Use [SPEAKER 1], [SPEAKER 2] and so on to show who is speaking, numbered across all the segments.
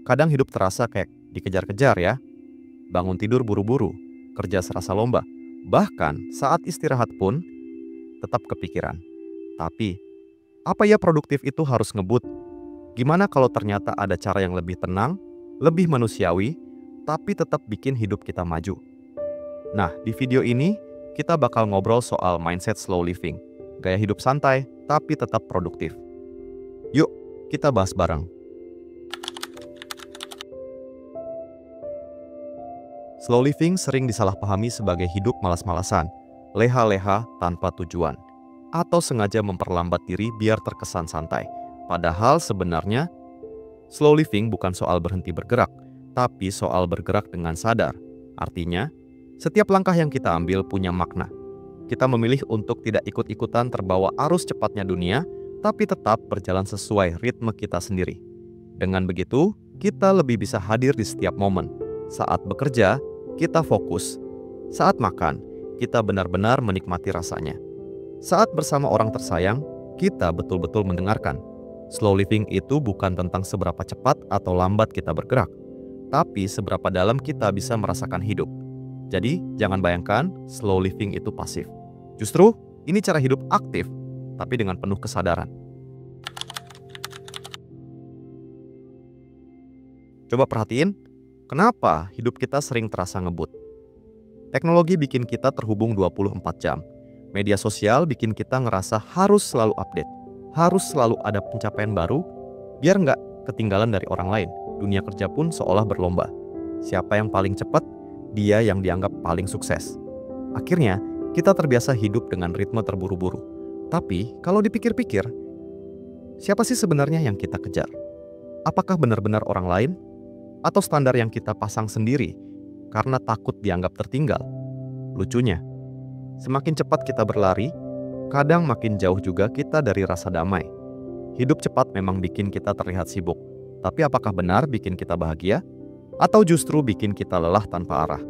[SPEAKER 1] Kadang hidup terasa kayak dikejar-kejar ya, bangun tidur buru-buru, kerja serasa lomba. Bahkan saat istirahat pun tetap kepikiran. Tapi, apa ya produktif itu harus ngebut? Gimana kalau ternyata ada cara yang lebih tenang, lebih manusiawi, tapi tetap bikin hidup kita maju? Nah, di video ini kita bakal ngobrol soal mindset slow living, gaya hidup santai tapi tetap produktif. Yuk, kita bahas bareng. Slow living sering disalahpahami sebagai hidup malas-malasan, leha-leha tanpa tujuan, atau sengaja memperlambat diri biar terkesan santai. Padahal sebenarnya, slow living bukan soal berhenti bergerak, tapi soal bergerak dengan sadar. Artinya, setiap langkah yang kita ambil punya makna. Kita memilih untuk tidak ikut-ikutan terbawa arus cepatnya dunia, tapi tetap berjalan sesuai ritme kita sendiri. Dengan begitu, kita lebih bisa hadir di setiap momen. Saat bekerja, kita fokus. Saat makan, kita benar-benar menikmati rasanya. Saat bersama orang tersayang, kita betul-betul mendengarkan. Slow living itu bukan tentang seberapa cepat atau lambat kita bergerak, tapi seberapa dalam kita bisa merasakan hidup. Jadi, jangan bayangkan slow living itu pasif. Justru, ini cara hidup aktif, tapi dengan penuh kesadaran. Coba perhatiin, kenapa hidup kita sering terasa ngebut? Teknologi bikin kita terhubung 24 jam. Media sosial bikin kita ngerasa harus selalu update, harus selalu ada pencapaian baru, biar nggak ketinggalan dari orang lain. Dunia kerja pun seolah berlomba. Siapa yang paling cepat, dia yang dianggap paling sukses. Akhirnya, kita terbiasa hidup dengan ritme terburu-buru. Tapi, kalau dipikir-pikir, siapa sih sebenarnya yang kita kejar? Apakah benar-benar orang lain? Atau standar yang kita pasang sendiri karena takut dianggap tertinggal? Lucunya, semakin cepat kita berlari, kadang makin jauh juga kita dari rasa damai. Hidup cepat memang bikin kita terlihat sibuk, tapi apakah benar bikin kita bahagia? Atau justru bikin kita lelah tanpa arah?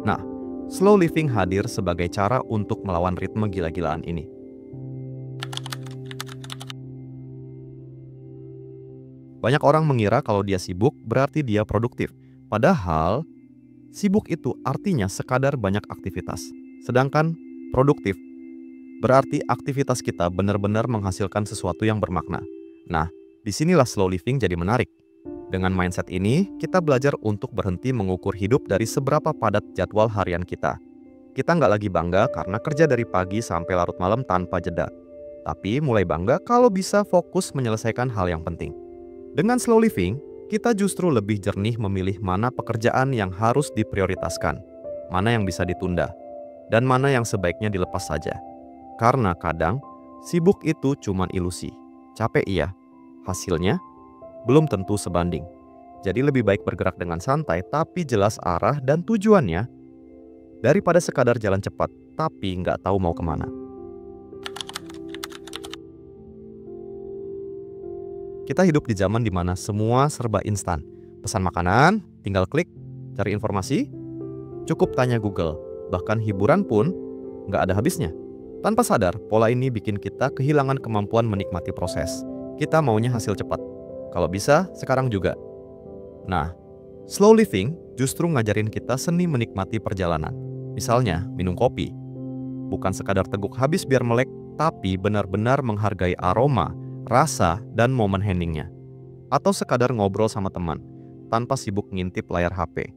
[SPEAKER 1] Nah, slow living hadir sebagai cara untuk melawan ritme gila-gilaan ini. Banyak orang mengira kalau dia sibuk berarti dia produktif. Padahal, sibuk itu artinya sekadar banyak aktivitas. Sedangkan produktif berarti aktivitas kita benar-benar menghasilkan sesuatu yang bermakna. Nah, disinilah slow living jadi menarik. Dengan mindset ini, kita belajar untuk berhenti mengukur hidup dari seberapa padat jadwal harian kita. Kita nggak lagi bangga karena kerja dari pagi sampai larut malam tanpa jeda. Tapi mulai bangga kalau bisa fokus menyelesaikan hal yang penting. Dengan slow living, kita justru lebih jernih memilih mana pekerjaan yang harus diprioritaskan, mana yang bisa ditunda, dan mana yang sebaiknya dilepas saja. Karena kadang, sibuk itu cuma ilusi. Capek iya, hasilnya belum tentu sebanding. Jadi lebih baik bergerak dengan santai tapi jelas arah dan tujuannya, daripada sekadar jalan cepat tapi nggak tahu mau kemana. Kita hidup di zaman dimana semua serba instan. Pesan makanan, tinggal klik, cari informasi, cukup tanya Google. Bahkan hiburan pun nggak ada habisnya. Tanpa sadar, pola ini bikin kita kehilangan kemampuan menikmati proses. Kita maunya hasil cepat. Kalau bisa, sekarang juga. Nah, slow living justru ngajarin kita seni menikmati perjalanan. Misalnya, minum kopi. Bukan sekadar teguk habis biar melek, tapi benar-benar menghargai aroma, rasa, dan momen heningnya. Atau sekadar ngobrol sama teman, tanpa sibuk ngintip layar HP.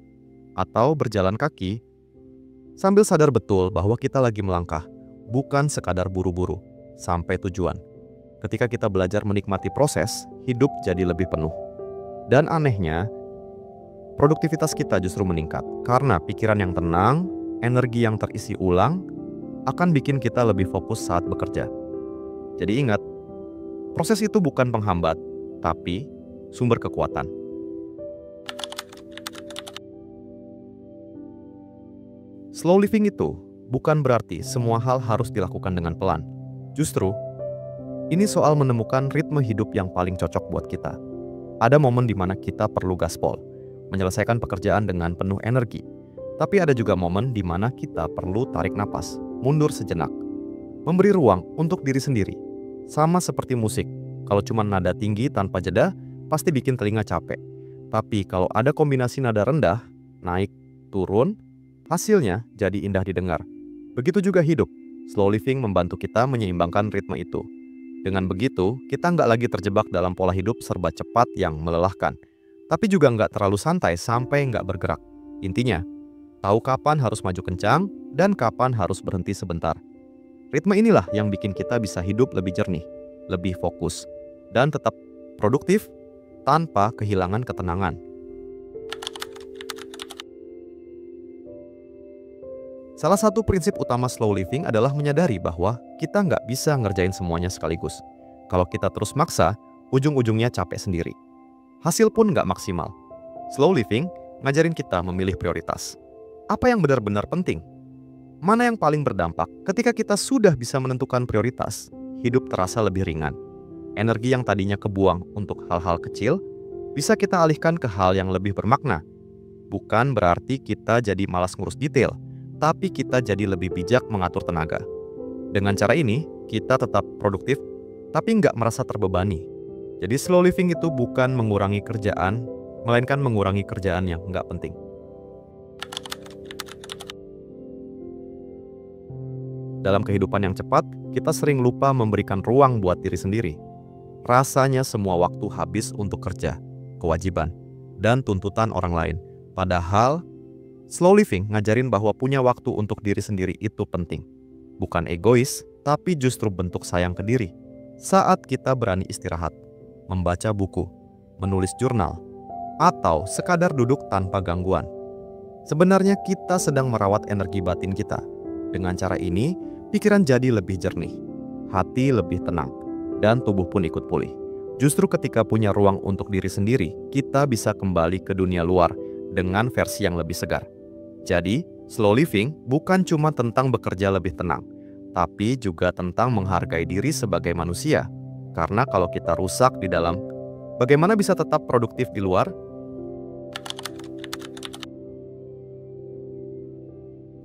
[SPEAKER 1] Atau berjalan kaki, sambil sadar betul bahwa kita lagi melangkah, bukan sekadar buru-buru, sampai tujuan. Ketika kita belajar menikmati proses, hidup jadi lebih penuh. Dan anehnya, produktivitas kita justru meningkat. Karena pikiran yang tenang, energi yang terisi ulang, akan bikin kita lebih fokus saat bekerja. Jadi ingat, proses itu bukan penghambat, tapi sumber kekuatan. Slow living itu bukan berarti semua hal harus dilakukan dengan pelan. Justru, ini soal menemukan ritme hidup yang paling cocok buat kita. Ada momen di mana kita perlu gaspol, menyelesaikan pekerjaan dengan penuh energi. Tapi ada juga momen di mana kita perlu tarik napas, mundur sejenak, memberi ruang untuk diri sendiri. Sama seperti musik, kalau cuma nada tinggi tanpa jeda, pasti bikin telinga capek. Tapi kalau ada kombinasi nada rendah, naik, turun, hasilnya jadi indah didengar. Begitu juga hidup. Slow living membantu kita menyeimbangkan ritme itu. Dengan begitu, kita nggak lagi terjebak dalam pola hidup serba cepat yang melelahkan. Tapi juga nggak terlalu santai sampai nggak bergerak. Intinya, tahu kapan harus maju kencang dan kapan harus berhenti sebentar. Ritme inilah yang bikin kita bisa hidup lebih jernih, lebih fokus, dan tetap produktif tanpa kehilangan ketenangan. Salah satu prinsip utama slow living adalah menyadari bahwa kita nggak bisa ngerjain semuanya sekaligus. Kalau kita terus maksa, ujung-ujungnya capek sendiri. Hasil pun nggak maksimal. Slow living ngajarin kita memilih prioritas. Apa yang benar-benar penting? Mana yang paling berdampak? Ketika kita sudah bisa menentukan prioritas, hidup terasa lebih ringan. Energi yang tadinya kebuang untuk hal-hal kecil, bisa kita alihkan ke hal yang lebih bermakna. Bukan berarti kita jadi malas ngurus detail, tapi kita jadi lebih bijak mengatur tenaga. Dengan cara ini, kita tetap produktif, tapi nggak merasa terbebani. Jadi slow living itu bukan mengurangi kerjaan, melainkan mengurangi kerjaan yang nggak penting. Dalam kehidupan yang cepat, kita sering lupa memberikan ruang buat diri sendiri. Rasanya semua waktu habis untuk kerja, kewajiban, dan tuntutan orang lain. Padahal, slow living ngajarin bahwa punya waktu untuk diri sendiri itu penting. Bukan egois, tapi justru bentuk sayang ke diri. Saat kita berani istirahat, membaca buku, menulis jurnal, atau sekadar duduk tanpa gangguan. Sebenarnya kita sedang merawat energi batin kita. Dengan cara ini, pikiran jadi lebih jernih, hati lebih tenang, dan tubuh pun ikut pulih. Justru ketika punya ruang untuk diri sendiri, kita bisa kembali ke dunia luar dengan versi yang lebih segar. Jadi, slow living bukan cuma tentang bekerja lebih tenang, tapi juga tentang menghargai diri sebagai manusia. Karena kalau kita rusak di dalam, bagaimana bisa tetap produktif di luar?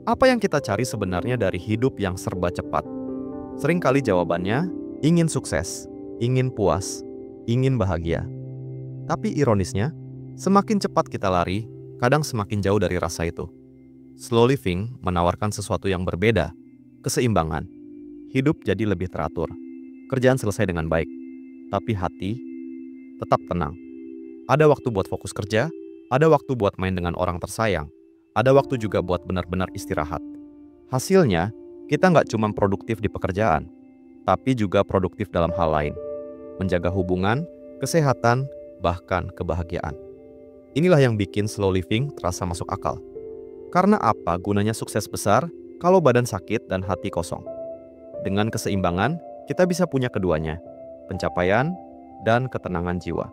[SPEAKER 1] Apa yang kita cari sebenarnya dari hidup yang serba cepat? Seringkali jawabannya, ingin sukses, ingin puas, ingin bahagia. Tapi ironisnya, semakin cepat kita lari, kadang semakin jauh dari rasa itu. Slow living menawarkan sesuatu yang berbeda, keseimbangan. Hidup jadi lebih teratur, kerjaan selesai dengan baik, tapi hati tetap tenang. Ada waktu buat fokus kerja, ada waktu buat main dengan orang tersayang, ada waktu juga buat benar-benar istirahat. Hasilnya, kita nggak cuma produktif di pekerjaan, tapi juga produktif dalam hal lain. Menjaga hubungan, kesehatan, bahkan kebahagiaan. Inilah yang bikin slow living terasa masuk akal. Karena apa gunanya sukses besar kalau badan sakit dan hati kosong? Dengan keseimbangan, kita bisa punya keduanya, pencapaian dan ketenangan jiwa.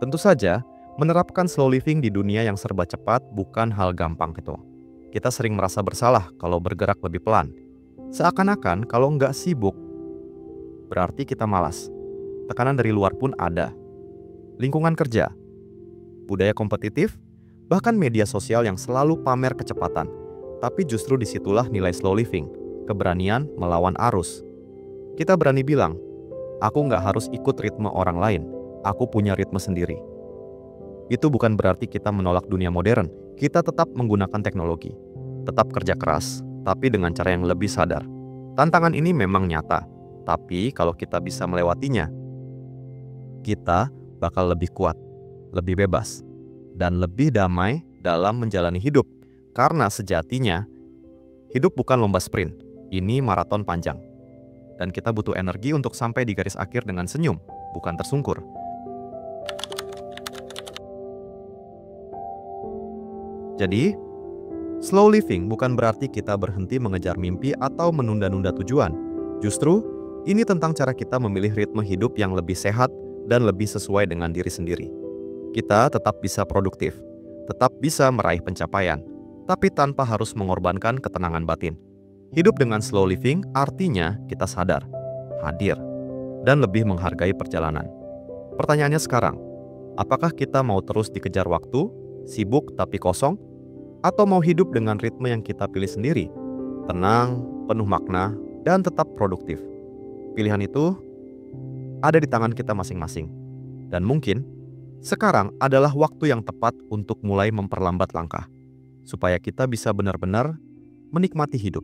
[SPEAKER 1] Tentu saja, menerapkan slow living di dunia yang serba cepat bukan hal gampang gitu. Kita sering merasa bersalah kalau bergerak lebih pelan. Seakan-akan kalau nggak sibuk, berarti kita malas. Tekanan dari luar pun ada. Lingkungan kerja, budaya kompetitif, bahkan media sosial yang selalu pamer kecepatan. Tapi justru disitulah nilai slow living, keberanian melawan arus. Kita berani bilang, aku nggak harus ikut ritme orang lain. Aku punya ritme sendiri. Itu bukan berarti kita menolak dunia modern. Kita tetap menggunakan teknologi. Tetap kerja keras, tapi dengan cara yang lebih sadar. Tantangan ini memang nyata. Tapi kalau kita bisa melewatinya, kita bakal lebih kuat, lebih bebas, dan lebih damai dalam menjalani hidup. Karena sejatinya, hidup bukan lomba sprint. Ini maraton panjang. Dan kita butuh energi untuk sampai di garis akhir dengan senyum, bukan tersungkur. Jadi, slow living bukan berarti kita berhenti mengejar mimpi atau menunda-nunda tujuan. Justru, ini tentang cara kita memilih ritme hidup yang lebih sehat dan lebih sesuai dengan diri sendiri. Kita tetap bisa produktif, tetap bisa meraih pencapaian, tapi tanpa harus mengorbankan ketenangan batin. Hidup dengan slow living artinya kita sadar, hadir, dan lebih menghargai perjalanan. Pertanyaannya sekarang, apakah kita mau terus dikejar waktu, sibuk tapi kosong, atau mau hidup dengan ritme yang kita pilih sendiri, tenang, penuh makna, dan tetap produktif? Pilihan itu ada di tangan kita masing-masing. Dan mungkin sekarang adalah waktu yang tepat untuk mulai memperlambat langkah, supaya kita bisa benar-benar menikmati hidup.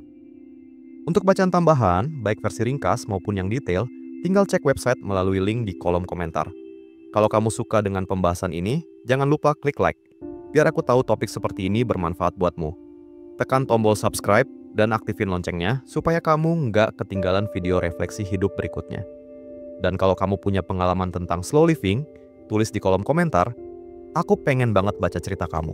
[SPEAKER 1] Untuk bacaan tambahan, baik versi ringkas maupun yang detail, tinggal cek website melalui link di kolom komentar. Kalau kamu suka dengan pembahasan ini, jangan lupa klik like, biar aku tahu topik seperti ini bermanfaat buatmu. Tekan tombol subscribe dan aktifin loncengnya supaya kamu nggak ketinggalan video refleksi hidup berikutnya. Dan kalau kamu punya pengalaman tentang slow living, tulis di kolom komentar. Aku pengen banget baca cerita kamu.